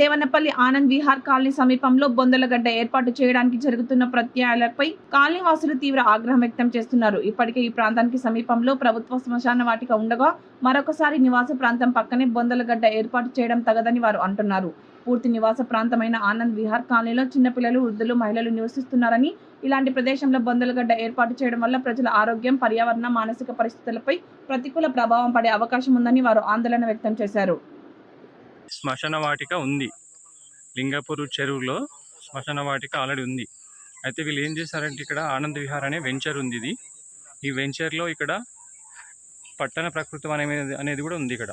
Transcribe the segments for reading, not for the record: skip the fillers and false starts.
Devanapally Anand Vihar colony సమీపంలో బొందలగడ్డ ఏర్పాటు చేయడానికి జరుగుతున్న ప్రత్యాయాలపై కాలనీ వాసులు తీవ్ర ఆగ్రహం వ్యక్తం చేస్తున్నారు. ఇప్పటికే ఈ ప్రాంతానికి సమీపంలో ప్రభుత్వ శ్మశాన వాటిక ఉండగా మరొకసారి నివాస ప్రాంతం పక్కనే బొందలగడ్డ ఏర్పాటు చేయడం తగదని వారు అంటున్నారు. పూర్తి నివాస ప్రాంతమైన ఆనంద్ విహార్ కాలనీలో చిన్నపిల్లలు, వృద్ధులు, మహిళలు నివసిస్తున్నారని, ఇలాంటి ప్రదేశంలో బొందలగడ్డ ఏర్పాటు చేయడం వల్ల ప్రజల ఆరోగ్యం, పర్యావరణ, మానసిక పరిస్థితులపై ప్రతికూల ప్రభావం పడే అవకాశం ఉందని వారు ఆందోళన వ్యక్తం చేశారు. శ్మశాన వాటిక ఉంది, లింగాపూర్ చెరువులో శ్మశాన వాటిక ఆల్రెడీ ఉంది. అయితే వీళ్ళు ఏం చేశారంటే ఇక్కడ ఆనంద్ విహార్ అనే వెంచర్ ఉంది. ఈ వెంచర్లో ఇక్కడ పట్టణ ప్రకృతి వనం అనేది కూడా ఉంది. ఇక్కడ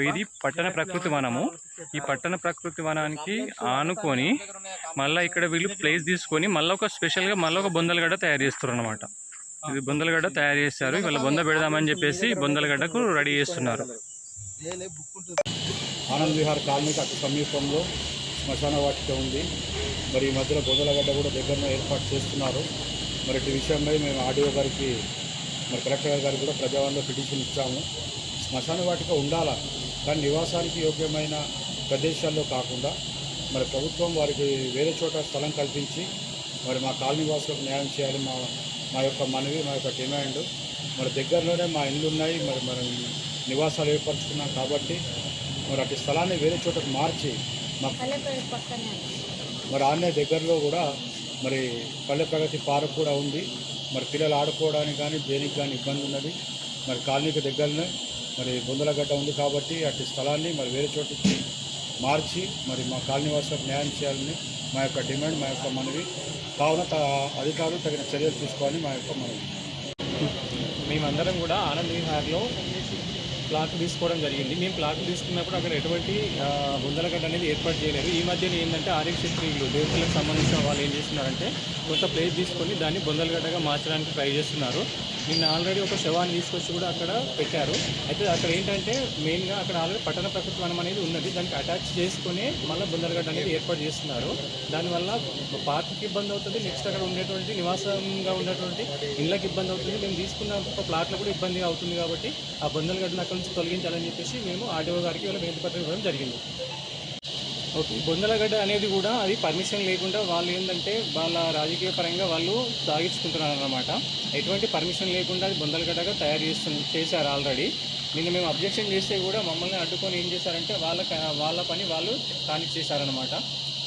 ఇది పట్టణ ప్రకృతి వనము. ఈ పట్టణ ప్రకృతి వనానికి ఆనుకొని మళ్ళీ ఇక్కడ వీళ్ళు ప్లేస్ తీసుకొని మళ్ళీ ఒక స్పెషల్గా మళ్ళీ ఒక బొందలగడ్డ తయారు చేస్తారు అన్నమాట. ఇది బొందలగడ్డ తయారు చేస్తారు. ఇవాళ బొంద పెడదామని చెప్పేసి బొందలగడ్డకు రెడీ చేస్తున్నారు. ఆనంద్ విహార్ కాలనీకి అతి సమీపంలో శ్మశాన వాటిక ఉంది. మరి ఈ మధ్యలో బొందలగడ్డ కూడా దగ్గరలో ఏర్పాటు చేస్తున్నారు. మరి ఈ విషయంపై మేము ఆర్డీఓ గారికి, మరి కలెక్టర్ గారికి కూడా ప్రజావాణిలో పిటిషన్ ఇచ్చాము. శ్మశాన వాటిక ఉండాలా, కానీ నివాసానికి యోగ్యమైన ప్రదేశాల్లో కాకుండా మరి ప్రభుత్వం వారికి వేరే చోట స్థలం కల్పించి మరి మా కాలనీ వాసులకు న్యాయం చేయాలి. మా యొక్క మనవి, మా యొక్క డిమాండ్. మరి దగ్గరలోనే మా ఇళ్ళు ఉన్నాయి, మరి నివాసాలు ఏర్పరచుకున్నాం కాబట్టి మరి అటు స్థలాన్ని వేరే చోటకు మార్చి మరి ఆనే దగ్గరలో కూడా మరి పల్లె ప్రగతి పార్క్ కూడా ఉంది. మరి పిల్లలు ఆడుకోవడానికి కానీ దేనికి కానీ ఇబ్బంది ఉన్నది. మరి కాలనీకి దగ్గరనే మరి బొందలగడ్డ ఉంది కాబట్టి అటు స్థలాన్ని మరి వేరే చోటుకి మార్చి మరి మా కాలనీ వాసులకు న్యాయం చేయాలని మా యొక్క డిమాండ్, మా యొక్క మనవి. కావున అధికారులు తగిన చర్యలు తీసుకోవాలని మా యొక్క మనవి. మేమందరం కూడా ఆనంద్ విహార్లో ప్లాట్లు తీసుకోవడం జరిగింది. మేము ప్లాట్లు తీసుకున్నప్పుడు అక్కడ ఎటువంటి బొందలగడ్డ అనేది ఏర్పాటు చేయలేదు. ఈ మధ్యన ఏంటంటే ఆర్యక్షత్రియులు దేవతలకు సంబంధించిన వాళ్ళు ఏం చేస్తున్నారంటే కొంత ప్లేస్ తీసుకొని దాన్ని బొందలగడ్డగా మార్చడానికి ట్రై చేస్తున్నారు. నిన్న ఆల్రెడీ ఒక శవాన్ని తీసుకొచ్చి కూడా అక్కడ పెట్టారు. అయితే అక్కడ ఏంటంటే మెయిన్గా అక్కడ ఆల్రెడీ పట్టణ ప్రకృతి వనం అనేది ఉన్నది. దానికి అటాచ్ చేసుకుని మళ్ళీ బొందలగడ్డ అనేది ఏర్పాటు చేస్తున్నారు. దానివల్ల పార్క్కి ఇబ్బంది అవుతుంది, నెక్స్ట్ అక్కడ ఉండేటువంటి నివాసంగా ఉన్నటువంటి ఇళ్ళకి ఇబ్బంది అవుతుంది. మేము తీసుకున్న ప్లాట్లు కూడా ఇబ్బంది అవుతుంది. కాబట్టి ఆ బొందలగడ్డను అక్కడ నుంచి తొలగించాలని చెప్పేసి మేము ఆర్డీఓ గారికి వాళ్ళ వినతి పత్రం ఇవ్వడం జరిగింది. ఓకే, బొందలగడ్డ అనేది కూడా అది పర్మిషన్ లేకుండా వాళ్ళు ఏంటంటే వాళ్ళ రాజకీయ పరంగా వాళ్ళు సాగించుకుంటున్నారు అన్నమాట. ఎటువంటి పర్మిషన్ లేకుండా అది బొందలగడ్డగా తయారు చేశారు ఆల్రెడీ. నిన్న మేము అబ్జెక్షన్ చేస్తే కూడా మమ్మల్ని అడ్డుకొని ఏం చేశారంటే వాళ్ళ పని వాళ్ళు కానిచ్చేశారనమాట.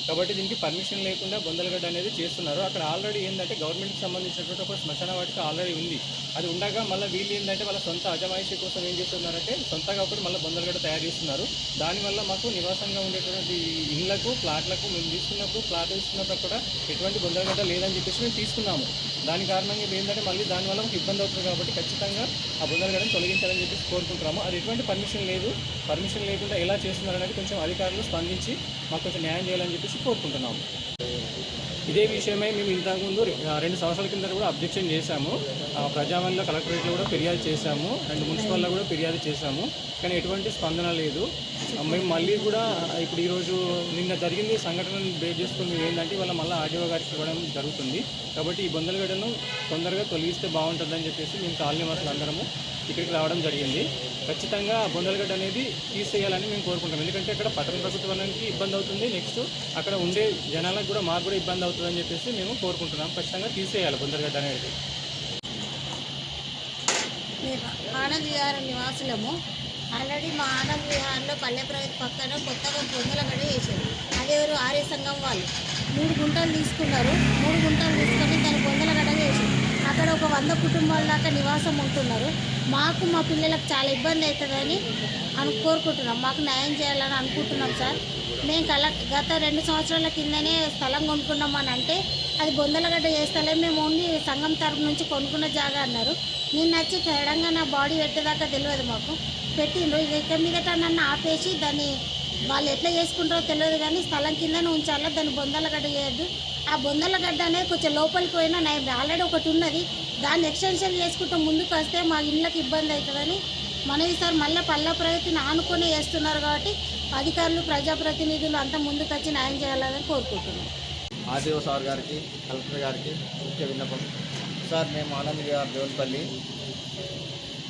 కాబట్టి దీనికి పర్మిషన్ లేకుండా బొందలగడ్డ అనేది చేస్తున్నారు. అక్కడ ఆల్రెడీ ఏంటంటే గవర్నమెంట్కి సంబంధించినటువంటి ఒక శ్మశాన వాటిక ఆల్రెడీ ఉంది. అది ఉండగా మళ్ళీ వీళ్ళు ఏంటంటే వాళ్ళ సొంత అజమాయిషీ కోసం ఏం చేస్తున్నారంటే సొంతగా ఒకటి మళ్ళీ బొందలగడ్డ తయారు చేస్తున్నారు. దానివల్ల మాకు నివాసంగా ఉండేటువంటి ఇళ్లకు, ప్లాట్లకు మేము ప్లాట్ తీసుకున్నప్పుడు కూడా ఎటువంటి బొందలగడ్డ లేదని చెప్పేసి మేము తీసుకున్నాము. దాని కారణంగా ఏంటంటే మళ్ళీ దానివల్ల మాకు ఇబ్బంది అవుతుంది. కాబట్టి ఖచ్చితంగా ఆ బొందలగడ్డను తొలగించాలని చెప్పేసి కోరుకుంటున్నాము. అది ఎటువంటి పర్మిషన్ లేదు. పర్మిషన్ లేకుండా ఎలా చేస్తున్నారనేది కొంచెం అధికారులు స్పందించి మాకు కొంచెం న్యాయం చేయాలని చెప్పేసి కోరుకుంటున్నాము. ఇదే విషయమై మేము ఇంతకుముందు 2 సంవత్సరాల కింద కూడా అబ్జెక్షన్ చేశాము. ప్రజావాణిలో, కలెక్టరేట్లో కూడా ఫిర్యాదు చేశాము, 2 మున్సిపల్లో కూడా ఫిర్యాదు చేశాము. కానీ ఎటువంటి స్పందన లేదు. మేము మళ్ళీ కూడా ఇప్పుడు ఈరోజు నిన్న జరిగింది సంఘటనను బేస్ చేసుకుని మేము ఏంటంటే ఇవాళ మళ్ళీ ఆర్డీఓ గారికి ఇవ్వడం జరుగుతుంది. కాబట్టి ఈ బొందలగడ్డను తొందరగా తొలగిస్తే బాగుంటుందని చెప్పేసి మేము కాలనీ వాసులు అందరము ఇక్కడికి రావడం జరిగింది. ఖచ్చితంగా బొందలగడ్డ అనేది తీసేయాలని మేము కోరుకుంటాం. ఎందుకంటే అక్కడ పట్టణ ప్రకృతి వనానికి ఇబ్బంది అవుతుంది, నెక్స్ట్ అక్కడ ఉండే జనాలకు కూడా మాకు కూడా ఇబ్బంది అవుతుందని చెప్పేసి మేము కోరుకుంటున్నాం. ఖచ్చితంగా తీసేయాలి బొందలగడ్డ అనేది. ఆనంద్ విహార్ నివాసులము. ఆల్రెడీ మా ఆనంద్ విహార్లో పల్లె ప్రగతి పక్కన కొత్తగా బొందలగడ్డ వేసారు. అదేవారు ఆర్య సంఘం వాళ్ళు 3 గుంటలు తీసుకున్నారు. 3 గుంటలు తీసుకొని దాన్ని బొందలగడ్డ వేసారు. అక్కడ ఒక 100 కుటుంబాల దాకా నివాసం ఉంటున్నారు. మాకు, మా పిల్లలకు చాలా ఇబ్బంది అవుతుందని కోరుకుంటున్నాం. మాకు న్యాయం చేయాలని అనుకుంటున్నాం సార్. మేము గత 2 సంవత్సరాల కిందనే స్థలం కొనుక్కున్నామని అంటే అది బొందలగడ్డ చేస్తలే, మేము ఓన్లీ సంఘం తరపు నుంచి కొనుక్కున్న జాగా అన్నారు. నేను వచ్చి కేడంగా నా బాడీ పెట్టేదాకా తెలియదు. మాకు పెట్టిండ్రు. ఇక మీదట నన్ను ఆపేసి దాన్ని వాళ్ళు ఎట్లా చేసుకుంటారో తెలియదు, కానీ స్థలం కిందనే ఉంచాలా, దాన్ని బొందలగడ్డ చేయొద్దు. ఆ బొందలగడ్డ అనేది కొంచెం లోపలికి పోయినా ఆల్రెడీ ఒకటి ఉన్నది, దాన్ని ఎక్స్టెన్షన్ చేసుకుంటూ ముందుకు వస్తే మా ఇళ్ళకి ఇబ్బంది అవుతుందని మనవి సార్. మళ్ళీ పల్లె ప్రగతిని ఆనుకొని చేస్తున్నారు కాబట్టి అధికారులు, ప్రజాప్రతినిధులు అంతా ముందుకు వచ్చి న్యాయం చేయాలని కోరుకుంటున్నాం. ఆర్డీఓ సార్ గారికి, కలెక్టర్ గారికి ముఖ్య విన్నపం సార్. మేము ఆనంద్ విహార్ దేవనపల్లి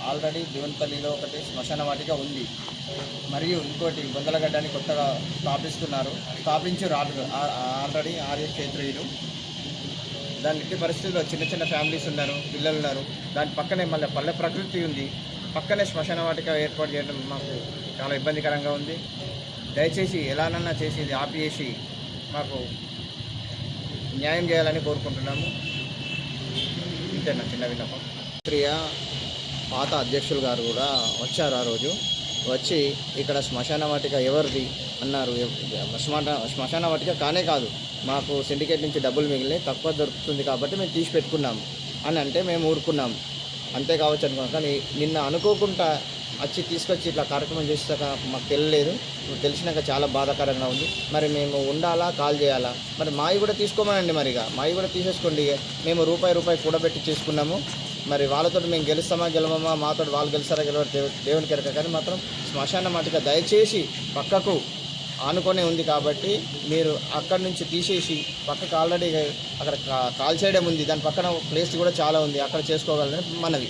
ఆల్రెడీ దేవునిపల్లిలో ఒకటి శ్మశాన వాటిక ఉంది, మరియు ఇంకోటి బొందలగడ్డని కొత్తగా స్థాపించారు ఆల్రెడీ ఆర్య క్షేత్రీయులు. దాని ఇంటి పరిస్థితుల్లో చిన్న చిన్న ఫ్యామిలీస్ ఉన్నారు, పిల్లలు ఉన్నారు. దాని పక్కనే మళ్ళీ పల్లె ప్రకృతి ఉంది, పక్కనే శ్మశాన వాటిక ఏర్పాటు చేయడం మాకు చాలా ఇబ్బందికరంగా ఉంది. దయచేసి ఎలానన్నా చేసి ఇది ఆపేసి మాకు న్యాయం చేయాలని కోరుకుంటున్నాము. ఇంతే నా చిన్న విన్నపం. ప్రియ పాత అధ్యక్షులు గారు కూడా వచ్చారు. ఆ రోజు వచ్చి ఇక్కడ శ్మశాన వాటిక ఎవరిది అన్నారు. శ్మశాన వాటిక కానే కాదు, మాకు సిండికేట్ నుంచి డబ్బులు మిగిలినాయి, తక్కువ దొరుకుతుంది కాబట్టి మేము తీసి పెట్టుకున్నాము అని అంటే మేము ఊరుకున్నాము. అంతే కావచ్చు అనుకున్నాం. కానీ నిన్న అనుకోకుండా వచ్చి తీసుకొచ్చి ఇట్లా కార్యక్రమం చేసాక మాకు తెలియలేదు. తెలిసినాక చాలా బాధాకరంగా ఉంది. మరి మేము ఉండాలా, కాల్ చేయాలా? మరి మావి కూడా తీసుకోమనండి. మరిగా మావి కూడా తీసేసుకోండి. మేము రూపాయి కూడబెట్టి చేసుకున్నాము. మరి వాళ్ళతో మేము గెలవమా, మాతో వాళ్ళు గెలుస్తారా గెలవరు దేవునికి ఎరక. కానీ మాత్రం శ్మశాన వాటిక దయచేసి పక్కకు ఆనుకొనే ఉంది కాబట్టి మీరు అక్కడి నుంచి తీసేసి పక్కకు ఆల్రెడీ అక్కడ కాల్ చేయడం ఉంది. దాని పక్కన ప్లేస్ కూడా చాలా ఉంది, అక్కడ చేసుకోగలని మనవి.